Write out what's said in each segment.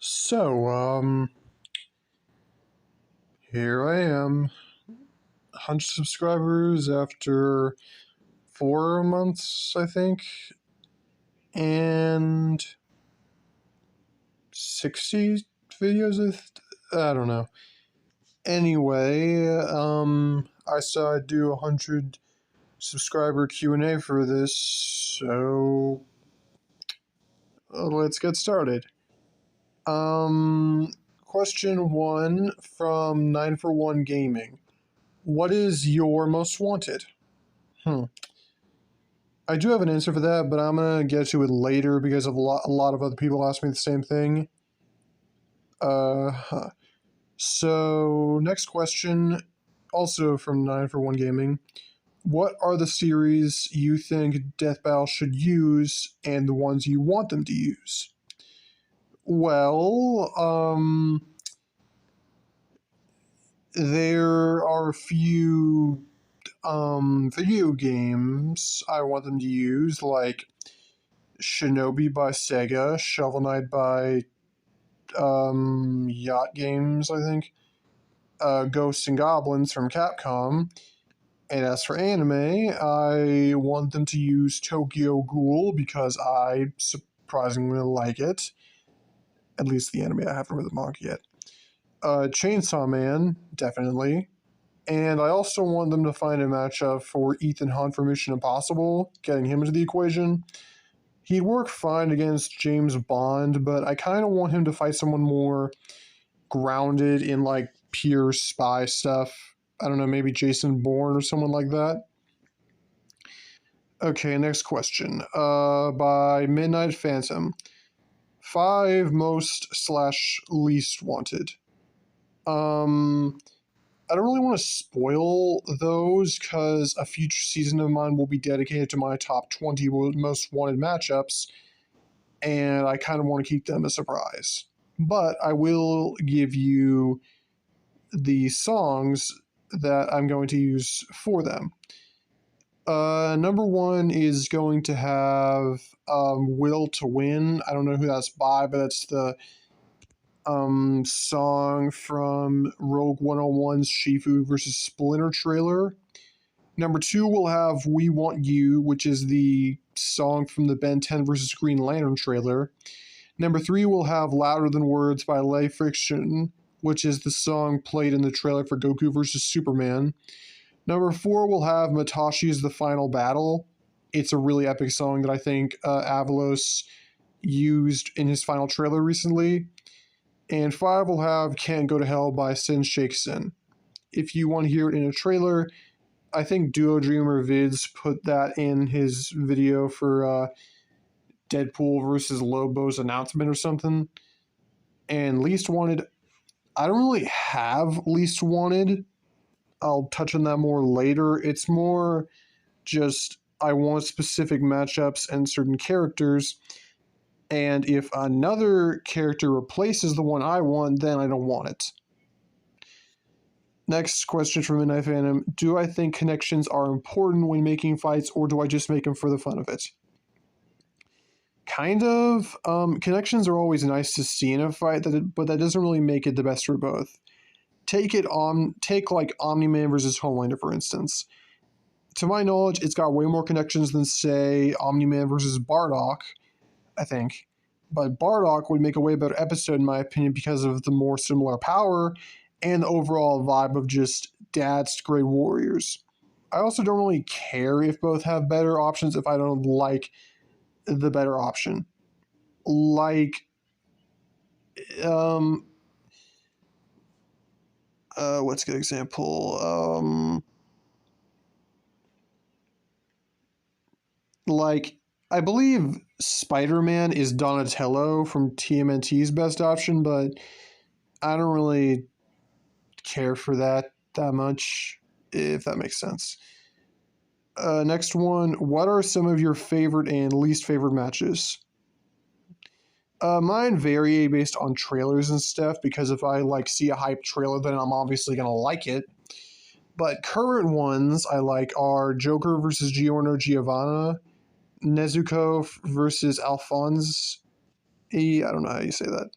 So, here I am, 100 subscribers after 4 months, I think, and 60 videos. I don't know. Anyway, I saw I'd do 100 subscriber Q&A for this, so let's get started. Question 1 from 9for1 Gaming. What is your most wanted? I do have an answer for that, but I'm going to get to it later because of a lot of other people asked me the same thing. So, next question, also from 9for1 Gaming. What are the series you think Death Battle should use and the ones you want them to use? Well, there are a few video games I want them to use, like Shinobi by Sega, Shovel Knight by Yacht Games, I think, Ghosts and Goblins from Capcom. And as for anime, I want them to use Tokyo Ghoul because I surprisingly like it. At least the anime, I haven't read the manga yet. Chainsaw Man, definitely. And I also want them to find a matchup for Ethan Hunt for Mission Impossible, getting him into the equation. He'd work fine against James Bond, but I kind of want him to fight someone more grounded in, like, pure spy stuff. I don't know, maybe Jason Bourne or someone like that. Okay, next question. By Midnight Phantom. 5 most/least wanted. I don't really want to spoil those because a future season of mine will be dedicated to my top 20 most wanted matchups, and I kind of want to keep them a surprise. But I will give you the songs that I'm going to use for them. Number 1 is going to have Will to Win. I don't know who that's by, but that's the song from Rogue 101's Shifu vs. Splinter trailer. Number 2 will have We Want You, which is the song from the Ben 10 vs. Green Lantern trailer. Number 3 will have Louder Than Words by Lay Friction, which is the song played in the trailer for Goku vs. Superman. Number 4 will have Matashi's The Final Battle. It's a really epic song that I think Avalos used in his final trailer recently. And 5 will have Can't Go to Hell by Sin Shake Sin. If you want to hear it in a trailer, I think Duo Dreamer Vids put that in his video for Deadpool versus Lobo's announcement or something. And least wanted, I don't really have least wanted. I'll touch on that more later. It's more just I want specific matchups and certain characters. And if another character replaces the one I want, then I don't want it. Next question from Midnight Phantom. Do I think connections are important when making fights, or do I just make them for the fun of it? Kind of. Connections are always nice to see in a fight, but that doesn't really make it the best for both. Take like Omni-Man versus Homelander, for instance. To my knowledge, it's got way more connections than, say, Omni-Man versus Bardock, I think. But Bardock would make a way better episode, in my opinion, because of the more similar power and the overall vibe of just dads to great warriors. I also don't really care if both have better options if I don't like the better option. Like, what's a good example? Like, I believe Spider-Man is Donatello from TMNT's best option, but I don't really care for that much, if that makes sense. Next one, what are some of your favorite and least favorite matches? Mine vary based on trailers and stuff, because if I see a hype trailer, then I'm obviously going to like it. But current ones I like are Joker versus Giorno Giovanna, Nezuko versus Alphonse. I don't know how you say that.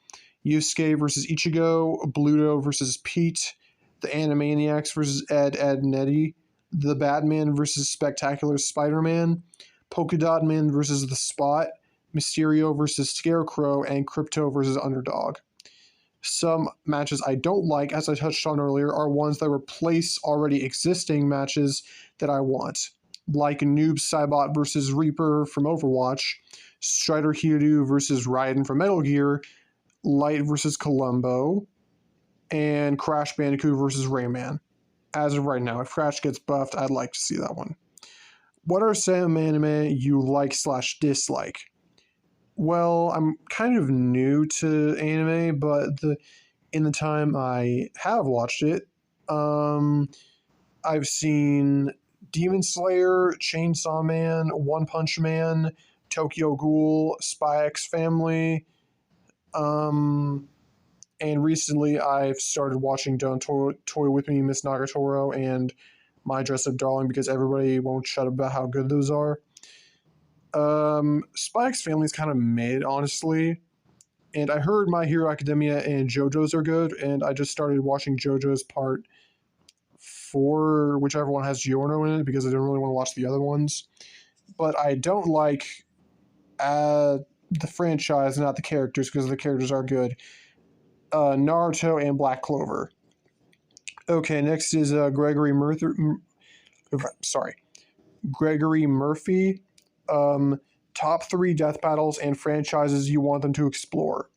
Yusuke versus Ichigo, Bluto versus Pete, the Animaniacs versus Ed, Edd and Eddy, the Batman versus Spectacular Spider-Man, Polka Dot Man versus The Spot, Mysterio versus Scarecrow, and Crypto versus Underdog. Some matches I don't like, as I touched on earlier, are ones that replace already existing matches that I want, like Noob Saibot versus Reaper from Overwatch, Strider Hiryu versus Raiden from Metal Gear, Light versus Columbo, and Crash Bandicoot versus Rayman. As of right now, if Crash gets buffed, I'd like to see that one. What are some anime you like/dislike? Well, I'm kind of new to anime, but in the time I have watched it, I've seen Demon Slayer, Chainsaw Man, One Punch Man, Tokyo Ghoul, Spy X Family, and recently I've started watching Don't Toy With Me, Miss Nagatoro, and My Dress Up Darling because everybody won't shut up about how good those are. Spy X Family is kind of mid, honestly. And I heard My Hero Academia and JoJo's are good, and I just started watching JoJo's part 4, whichever one has Giorno in it, because I didn't really want to watch the other ones. But I don't like the franchise, not the characters, because the characters are good. Naruto and Black Clover. Okay, next is Gregory Murphy. Top 3 death battles and franchises you want them to explore.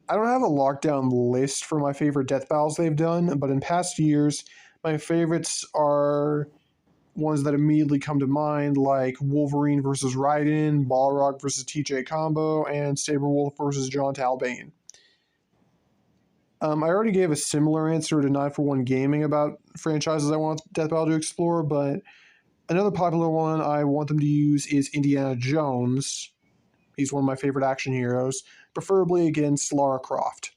I don't have a lockdown list for my favorite death battles they've done, but in past years, my favorites are ones that immediately come to mind, like Wolverine versus Raiden, Balrog versus TJ Combo, and Saberwolf versus John Talbane. I already gave a similar answer to 9for1 Gaming about franchises I want Death Battle to explore, but another popular one I want them to use is Indiana Jones. He's one of my favorite action heroes, preferably against Lara Croft.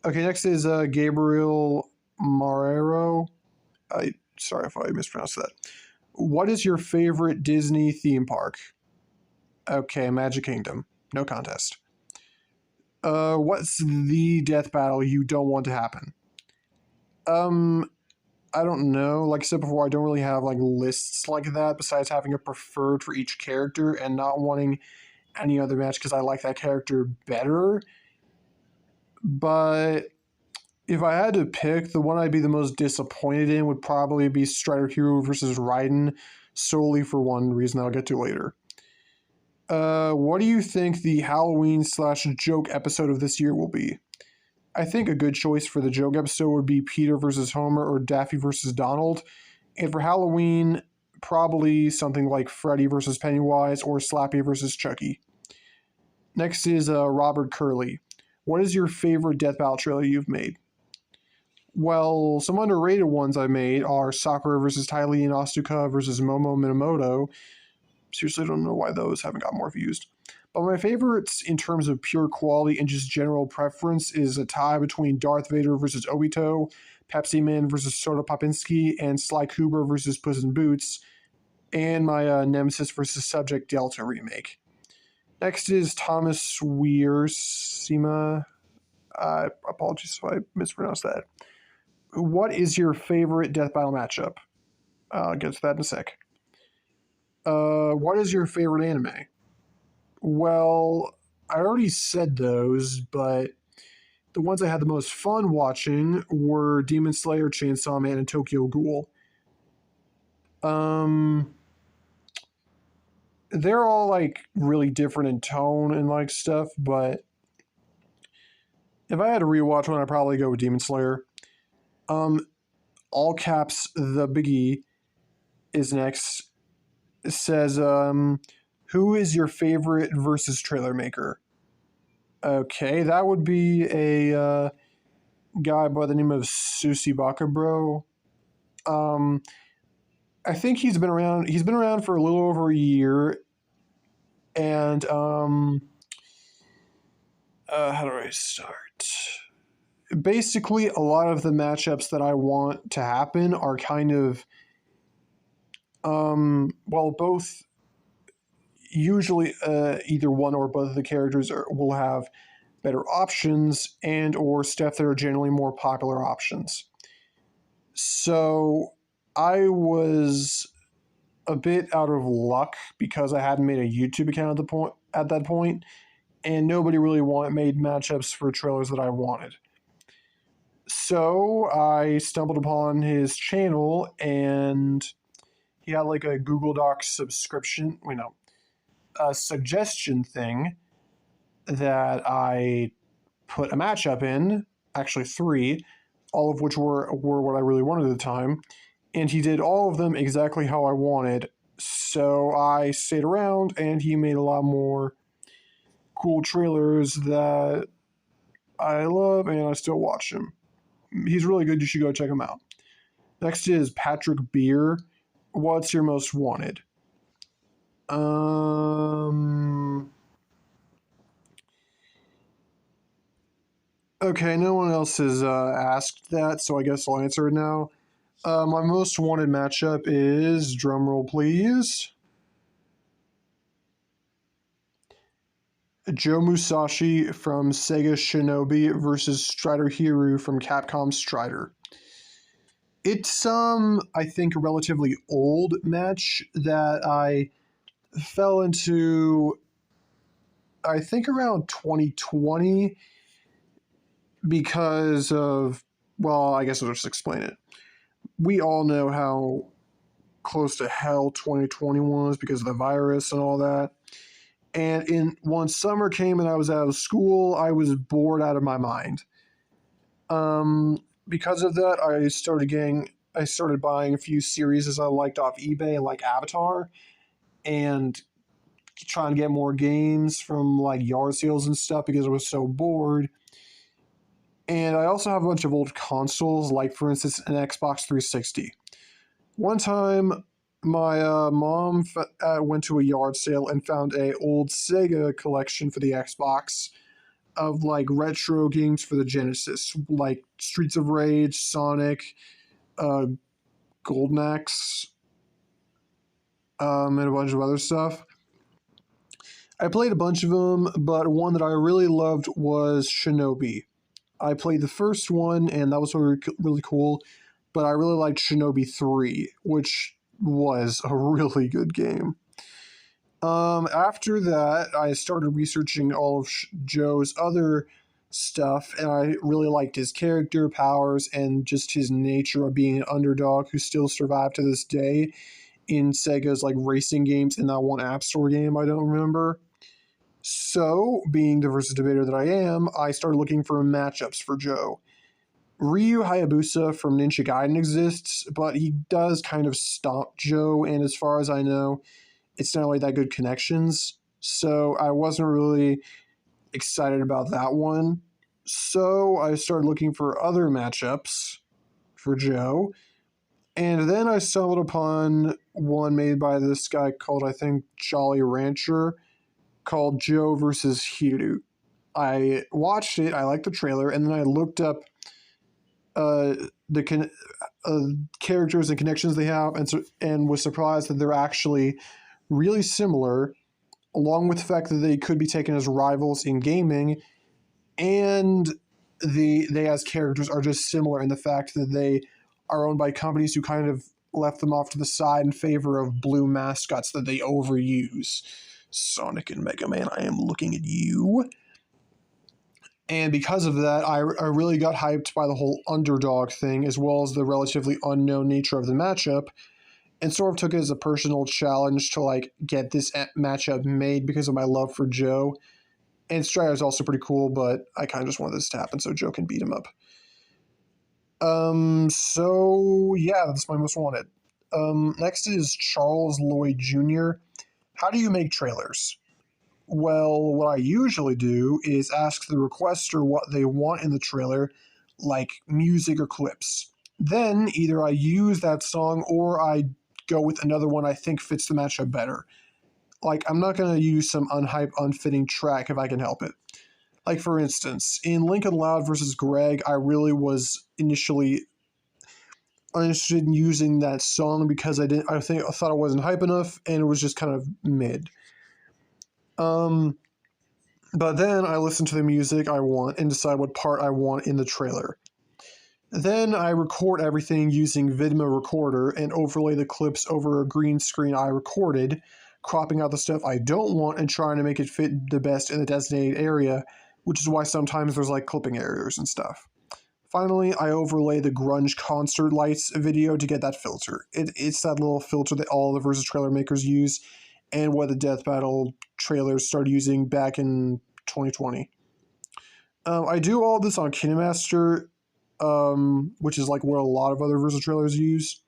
Okay, next is Gabriel Marrero. Sorry if I mispronounced that. What is your favorite Disney theme park? Okay, Magic Kingdom. No contest. What's the death battle you don't want to happen? I don't know. Like I said before, I don't really have like lists like that besides having a preferred for each character and not wanting any other match because I like that character better. But if I had to pick, the one I'd be the most disappointed in would probably be Strider Hero versus Raiden, solely for one reason I'll get to later. What do you think the Halloween/joke episode of this year will be? I think a good choice for the joke episode would be Peter versus Homer or Daffy versus Donald. And for Halloween, probably something like Freddy versus Pennywise or Slappy versus Chucky. Next is Robert Curley. What is your favorite Death Battle trailer you've made? Well, some underrated ones I made are Sakura versus Ty Lee and Asuka versus Momo Minamoto. Seriously, I don't know why those haven't got more views. But my favorites in terms of pure quality and just general preference is a tie between Darth Vader versus Obito, Pepsi Man versus Soda Popinski, and Sly Cooper versus Puss in Boots, and my Nemesis versus Subject Delta remake. Next is Thomas Wiersima. Apologies if I mispronounced that. What is your favorite Death Battle matchup? I'll get to that in a sec. What is your favorite anime? Well, I already said those, but the ones I had the most fun watching were Demon Slayer, Chainsaw Man, and Tokyo Ghoul. They're all like really different in tone and like stuff, but if I had to rewatch one, I'd probably go with Demon Slayer. All caps, the Biggie is next. It says, who is your favorite versus trailer maker? Okay, that would be a guy by the name of Susie Bakabro. I think he's been around. He's been around for a little over a year, and how do I start? Basically, a lot of the matchups that I want to happen are kind of, both usually either one or both of the characters will have better options and or stuff that are generally more popular options. So I was a bit out of luck because I hadn't made a YouTube account at that point, and nobody really made matchups for trailers that I wanted. So I stumbled upon his channel, and he had like a Google Docs subscription, a suggestion thing that I put a matchup in, actually three, all of which were what I really wanted at the time. And he did all of them exactly how I wanted. So I stayed around, and he made a lot more cool trailers that I love, and I still watch him. He's really good. You should go check him out. Next is Patrick Beer. What's your most wanted? Okay, no one else has asked that, so I guess I'll answer it now. My most wanted matchup is, drumroll please, Joe Musashi from Sega Shinobi versus Strider Hiru from Capcom Strider. It's I think a relatively old match that I fell into, I think around 2020 because of, well, I guess I'll just explain it. We all know how close to hell 2020 was because of the virus and all that. And once summer came and I was out of school, I was bored out of my mind. Because of that, I started buying a few series I liked off eBay, like Avatar, and trying to get more games from like yard sales and stuff because I was so bored. And I also have a bunch of old consoles, like for instance an Xbox 360. One time, my mom went to a yard sale and found a old Sega collection for the Xbox of like retro games for the Genesis, like Streets of Rage, Sonic, uh, Golden Axe, and a bunch of other stuff. I played a bunch of them, but one that I really loved was Shinobi. I played the first one, and that was really, really cool, but I really liked Shinobi 3, which was a really good game. After that, I started researching all of Joe's other stuff, and I really liked his character, powers, and just his nature of being an underdog who still survived to this day in Sega's like racing games in that one App Store game I don't remember. So, being the versatile debater that I am, I started looking for matchups for Joe. Ryu Hayabusa from Ninja Gaiden exists, but he does kind of stomp Joe, and as far as I know, it's not really that good connections. So I wasn't really excited about that one. So I started looking for other matchups for Joe. And then I stumbled upon one made by this guy called, I think, Jolly Rancher, called Joe versus Hiru. I watched it, I liked the trailer, and then I looked up the characters and connections they have, and was surprised that they're actually really similar, along with the fact that they could be taken as rivals in gaming, and they as characters are just similar in the fact that they are owned by companies who kind of left them off to the side in favor of blue mascots that they overuse. Sonic and Mega Man, I am looking at you. And because of that, I really got hyped by the whole underdog thing, as well as the relatively unknown nature of the matchup, and sort of took it as a personal challenge to like get this matchup made because of my love for Joe. And Strider is also pretty cool, but I kind of just wanted this to happen so Joe can beat him up. So yeah, that's my most wanted. Next is Charles Lloyd Jr. How do you make trailers? Well, what I usually do is ask the requester what they want in the trailer, like music or clips. Then either I use that song or I go with another one I think fits the matchup better. Like, I'm not going to use some unhyped, unfitting track if I can help it. Like, for instance, in Lincoln Loud versus Greg, I really was initially uninterested in using that song because I thought it wasn't hype enough and it was just kind of mid. But then I listen to the music I want and decide what part I want in the trailer. Then I record everything using Vidma Recorder and overlay the clips over a green screen I recorded, cropping out the stuff I don't want and trying to make it fit the best in the designated area, which is why sometimes there's like clipping errors and stuff. Finally, I overlay the grunge concert lights video to get that filter. It's that little filter that all the Versus trailer makers use and what the Death Battle trailers started using back in 2020. I do all this on KineMaster, which is like what a lot of other Versus trailers use.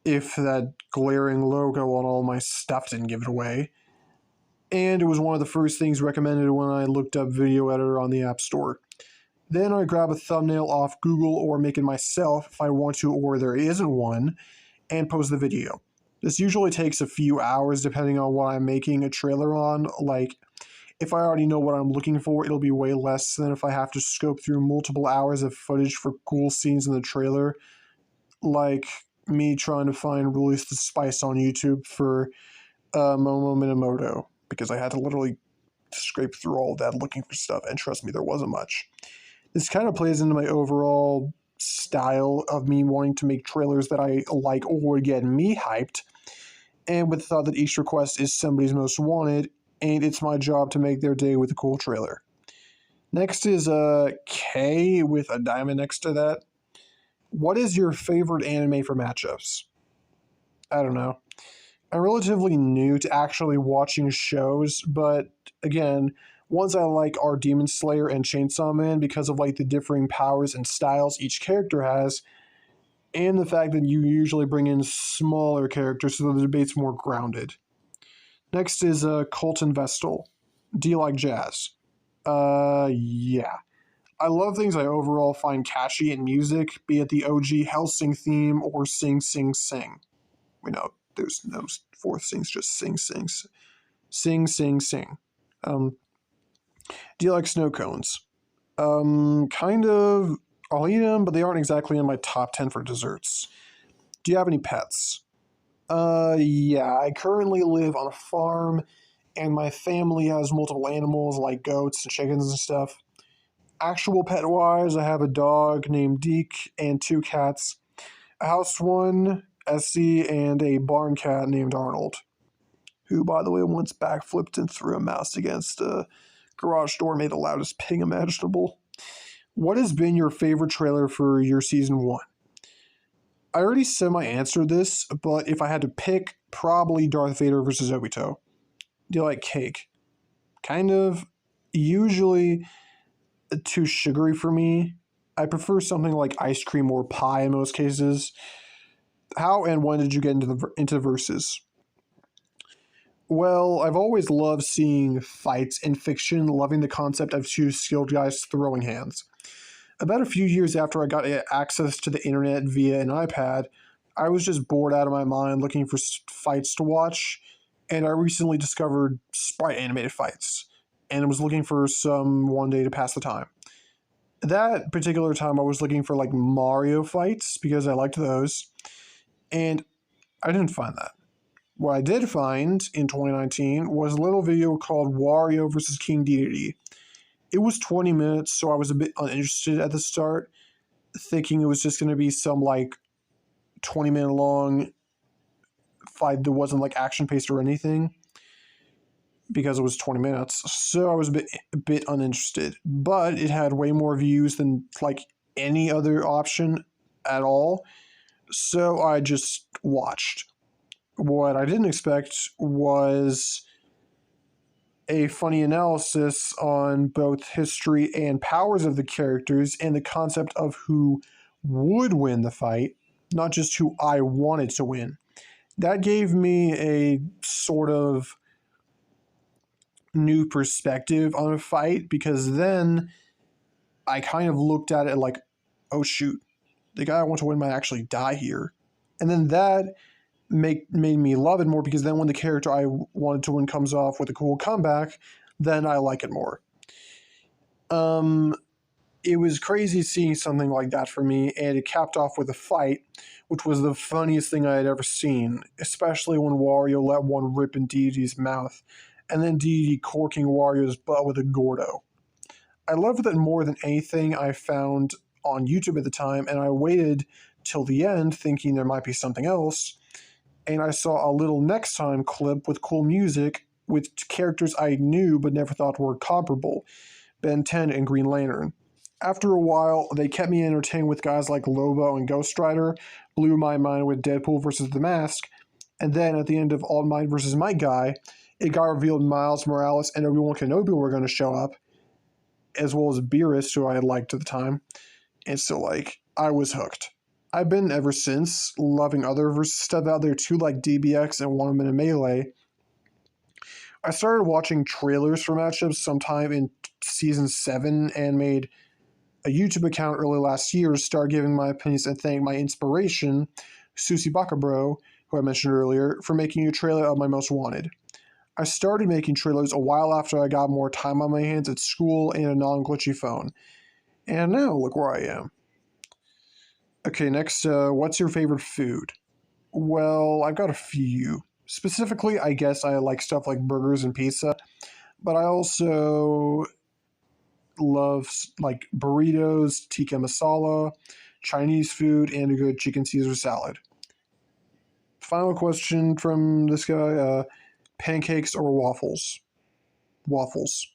If that glaring logo on all my stuff didn't give it away. And it was one of the first things recommended when I looked up Video Editor on the App Store. Then I grab a thumbnail off Google or make it myself if I want to or there isn't one, and post the video. This usually takes a few hours depending on what I'm making a trailer on. Like, if I already know what I'm looking for, it'll be way less than if I have to scope through multiple hours of footage for cool scenes in the trailer. Like me trying to find Release the Spice on YouTube for Momo Minamoto, because I had to literally scrape through all of that looking for stuff, and trust me, there wasn't much. This kind of plays into my overall style of me wanting to make trailers that I like or get me hyped, and with the thought that each request is somebody's most wanted, and it's my job to make their day with a cool trailer. Next is K with a diamond next to that. What is your favorite anime for matchups? I don't know. I'm relatively new to actually watching shows, but again, ones I like are Demon Slayer and Chainsaw Man because of like the differing powers and styles each character has, and the fact that you usually bring in smaller characters so the debate's more grounded. Next is Colton Vestal. Do you like jazz? Yeah. I love things I overall find catchy in music, be it the OG Hellsing theme or Sing Sing Sing. We know there's no fourth sings, just sing sings. Sing Sing Sing. Do you like snow cones? Kind of. I'll eat them, but they aren't exactly in my top 10 for desserts. Do you have any pets? Yeah. I currently live on a farm, and my family has multiple animals like goats and chickens and stuff. Actual pet wise, I have a dog named Deke and two cats, a house one, Essie, and a barn cat named Arnold, who, by the way, once backflipped and threw a mouse against a garage door, made the loudest ping imaginable. What has been your favorite trailer for your season one? I already semi-answered this, but if I had to pick, probably Darth Vader versus Obito. Do you like cake? Kind of. Usually too sugary for me. I prefer something like ice cream or pie in most cases. How and when did you get into Versus? Well, I've always loved seeing fights in fiction, loving the concept of two skilled guys throwing hands. About a few years after I got access to the internet via an iPad, I was just bored out of my mind looking for fights to watch, and I recently discovered sprite animated fights, and was looking for some one day to pass the time. That particular time, I was looking for like Mario fights because I liked those, and I didn't find that. What I did find in 2019 was a little video called Wario vs. King Dedede. It was 20 minutes, so I was a bit uninterested at the start, thinking it was just going to be some like 20-minute long fight that wasn't like action paced or anything, because it was 20 minutes. So I was a bit uninterested, but it had way more views than like any other option at all. So I just watched. What I didn't expect was a funny analysis on both history and powers of the characters and the concept of who would win the fight, not just who I wanted to win. That gave me a sort of new perspective on a fight, because then I kind of looked at it like, oh shoot, the guy I want to win might actually die here. And then that made me love it more, because then when the character I wanted to win comes off with a cool comeback, then I like it more. It was crazy seeing something like that for me, and it capped off with a fight, which was the funniest thing I had ever seen, especially when Wario let one rip in Dedede's mouth and then DDD corking Wario's butt with a Gordo. I loved that more than anything I found on YouTube at the time, and I waited till the end thinking there might be something else, and I saw a little next time clip with cool music with characters I knew but never thought were comparable, Ben 10 and Green Lantern. After a while, they kept me entertained with guys like Lobo and Ghost Rider, blew my mind with Deadpool versus The Mask, and then at the end of All Might versus Might Guy, it got revealed Miles Morales and Obi-Wan Kenobi were going to show up, as well as Beerus, who I had liked at the time. And so, I was hooked. I've been ever since, loving other versus stuff out there too, like DBX and One Minute Melee. I started watching trailers for matchups sometime in Season 7 and made a YouTube account early last year to start giving my opinions and thank my inspiration, Susie Bakabro, who I mentioned earlier, for making a trailer of my most wanted. I started making trailers a while after I got more time on my hands at school and a non-glitchy phone. And now, look where I am. Okay, next, what's your favorite food? Well, I've got a few. Specifically, I guess I like stuff like burgers and pizza, but I also love burritos, tikka masala, Chinese food, and a good chicken Caesar salad. Final question from this guy, pancakes or waffles? Waffles.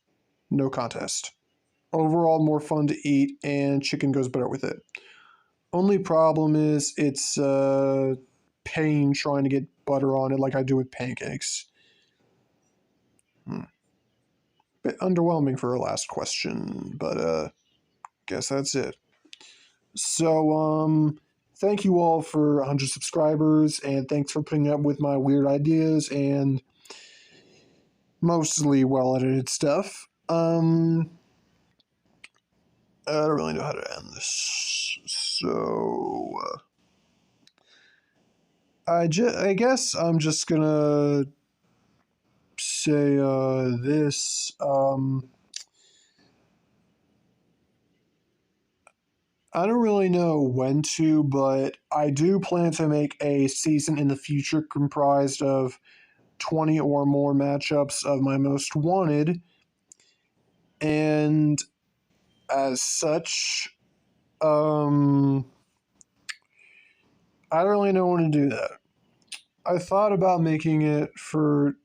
No contest. Overall, more fun to eat, and chicken goes better with it. Only problem is it's pain trying to get butter on it like I do with pancakes. Bit underwhelming for a last question, but guess that's it. So, thank you all for 100 subscribers, and thanks for putting up with my weird ideas and mostly well-edited stuff. I don't really know how to end this, so I guess I'm just gonna say this. I don't really know when to, but I do plan to make a season in the future comprised of 20 or more matchups of my most wanted, and as such, I don't really know when to do that. I thought about making it for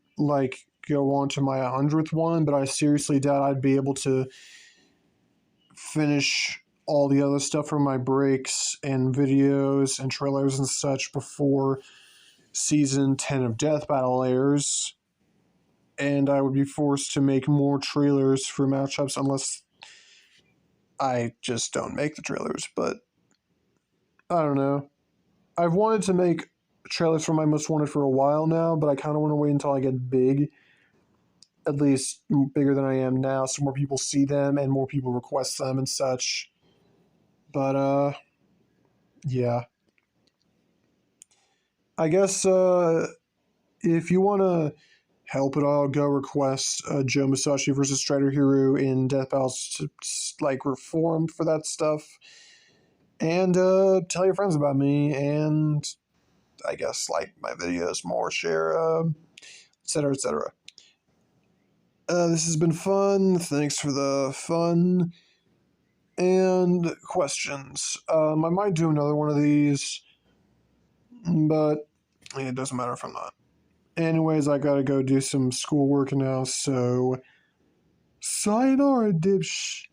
go on to my 100th one, but I seriously doubt I'd be able to finish all the other stuff from my breaks and videos and trailers and such before season 10 of Death Battle airs, and I would be forced to make more trailers for matchups unless I just don't make the trailers. But I don't know. I've wanted to make trailers for my most wanted for a while now, but I kind of want to wait until I get big, at least bigger than I am now, so more people see them and more people request them and such. But yeah, I guess if you want to help at all, go request Joe Musashi versus Strider Hero in Death Battles to reform for that stuff, and tell your friends about me, and I guess like my videos more, share, etc., etc. This has been fun. Thanks for the fun and questions. I might do another one of these, but it doesn't matter if I'm not. Anyways, I gotta go do some schoolwork now, so sayonara, dipsh.